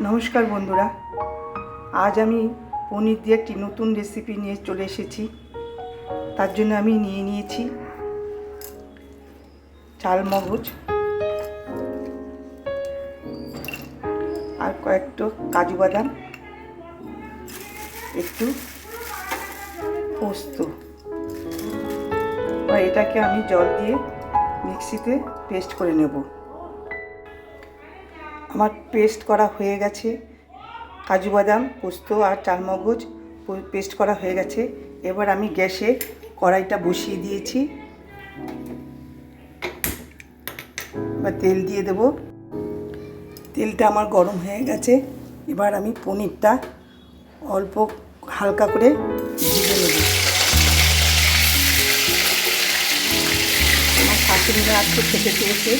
নমস্কার বন্ধুরা, আজ আমি পনির দিয়ে একটি নতুন রেসিপি নিয়ে চলে এসেছি। তার জন্য আমি নিয়ে নিয়েছি চাল মগজ আর কয়েকটা কাজু বাদাম, একটু পোস্ত। আর এটাকে আমি জল দিয়ে মিক্সিতে পেস্ট করে নেব। আমার পেস্ট করা হয়ে গেছে, কাজু বাদাম, পোস্ত আর চালমগজ পেস্ট করা হয়ে গেছে। এবার আমি গ্যাসে কড়াইটা বসিয়ে দিয়েছি। এবার তেল দিয়ে দেব। তেলটা আমার গরম হয়ে গেছে। এবার আমি পনিরটা অল্প হালকা করে ভেজে নেব। আমার শাশুড়িরা আজকে খেতে চেয়েছে,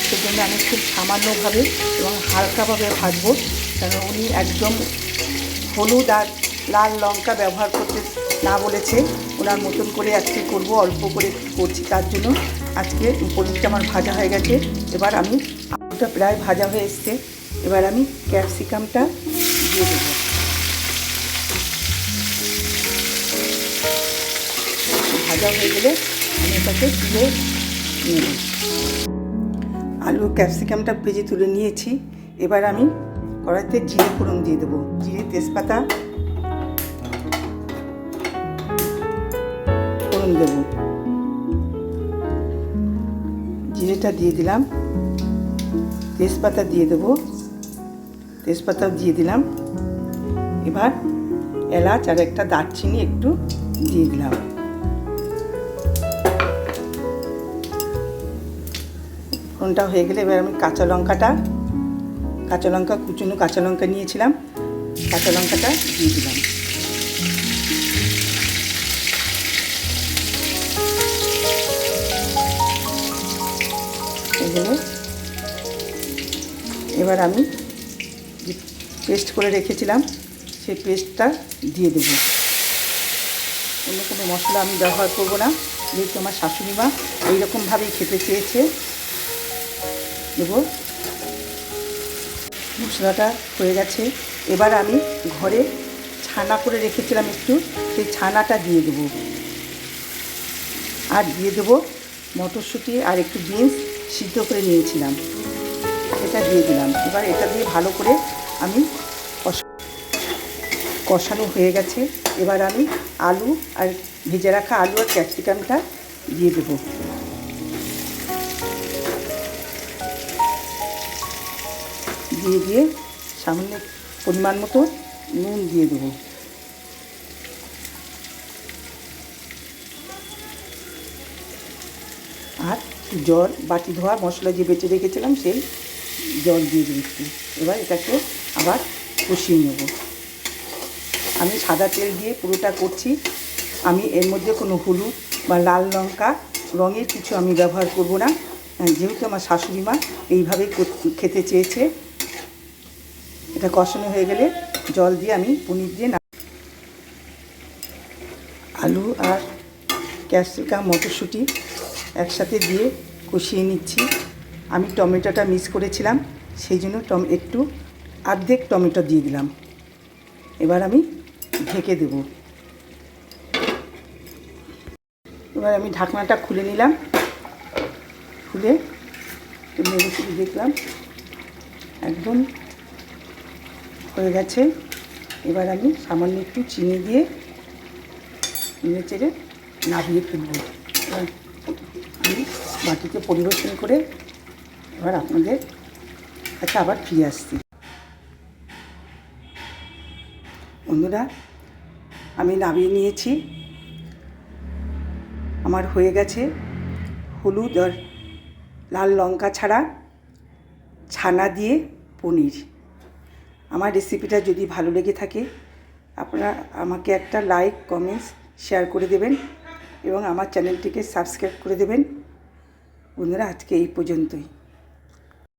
সেজন্য আমি খুব সামান্যভাবে এবং হালকাভাবে ভাজবো। কারণ উনি একদম হলুদ আর লাল লঙ্কা ব্যবহার করতে না বলেছে। ওনার মতন করে আজকে করব, অল্প করে করছি। তার জন্য আজকে পনিরটা আমার ভাজা হয়ে গেছে। এবার আমি আলুটা প্রায় ভাজা হয়ে এসছে। এবার আমি ক্যাপসিকামটা দিয়ে দেবো। ভাজা হয়ে গেলে আমি এটাকে তুলে নেব। আলু ক্যাপসিকামটা ভেজে তুলে নিয়েছি। এবার আমি কড়াইতে জিরে ফোড়ন দিয়ে দেবো। জিরে, তেজপাতা ফোড়ন দেব। জিরেটা দিয়ে দিলাম, তেজপাতা দিয়ে দেবো, তেজপাতাও দিয়ে দিলাম। এবার এলাচ আর একটা দারচিনি একটু দিয়ে দিলাম। ফোড়নটা হয়ে গেলে এবার আমি কাঁচা লঙ্কা কুচনো কাঁচা লঙ্কা নিয়েছিলাম, কাঁচা লঙ্কাটা দিয়ে দিলাম। এবার আমি যে পেস্ট করে রেখেছিলাম সেই পেস্টটা দিয়ে দেবো। অন্য কোনো মশলা আমি ব্যবহার করব না, যেহেতু আমার শাশুড়ি মা এইরকমভাবেই খেতে চেয়েছে। দেবো। মশলাটা হয়ে গেছে। এবার আমি ঘরে ছানা করে রেখেছিলাম একটু, সেই ছানাটা দিয়ে দেবো। আর দিয়ে দেবো মটরশুঁটি আর একটু বিনস সিদ্ধ করে নিয়েছিলাম, এটা দিয়ে দিলাম। এবার এটা দিয়ে ভালো করে আমি কষানো হয়ে গেছে। এবার আমি আলু আর ভেজে রাখা আলু আর ক্যাপসিকামটা দিয়ে দেবো। দিয়ে সামান্য পরিমাণ মতো নুন দিয়ে দেবো। আর জল, বাটি ধোয়া মশলা যে বেটে রেখেছিলাম সেই জল দিয়ে দিচ্ছি। এবার এটাকে আবার কষিয়ে নেব। আমি সাদা তেল দিয়ে পুরোটা করছি। আমি এর মধ্যে কোনো হলুদ বা লাল লঙ্কা রঙের কিছু আমি ব্যবহার করব না, যেহেতু আমার শাশুড়ি মা এইভাবেই খেতে চেয়েছে। এটা কষানো হয়ে গেলে জল দিয়ে আমি পনির দিয়ে আলু আর ক্যাপসিকাম মটরশুঁটি একসাথে দিয়ে কষিয়ে নিচ্ছি। আমি টমেটোটা মিক্স করেছিলাম, সেই জন্য একটু অর্ধেক টমেটো দিয়ে দিলাম। এবার আমি ঢেকে দেব। এবার আমি ঢাকনাটা খুলে নিলাম। খুলে নেড়ে চেড়ে দেখলাম একদম হয়ে গেছে। এবার আমি সামান্য একটু চিনি দিয়ে নেড়ে চেড়ে নামিয়ে ফেলব। এবার আমি বাটিতে পরিবেশন করে এবার আপনাদের কাছে আবার ফিরে আসছি। বন্ধুরা, আমি নামিয়ে নিয়েছি। আমার হয়ে গেছে হলুদ আর লাল লঙ্কা ছাড়া ছানা দিয়ে পনির। আমার রেসিপিটা যদি ভালো লেগে থাকে আপনারা আমাকে একটা লাইক, কমেন্টস, শেয়ার করে দেবেন এবং আমার চ্যানেলটিকে সাবস্ক্রাইব করে দেবেন। বন্ধুরা, আজকে এই পর্যন্তই।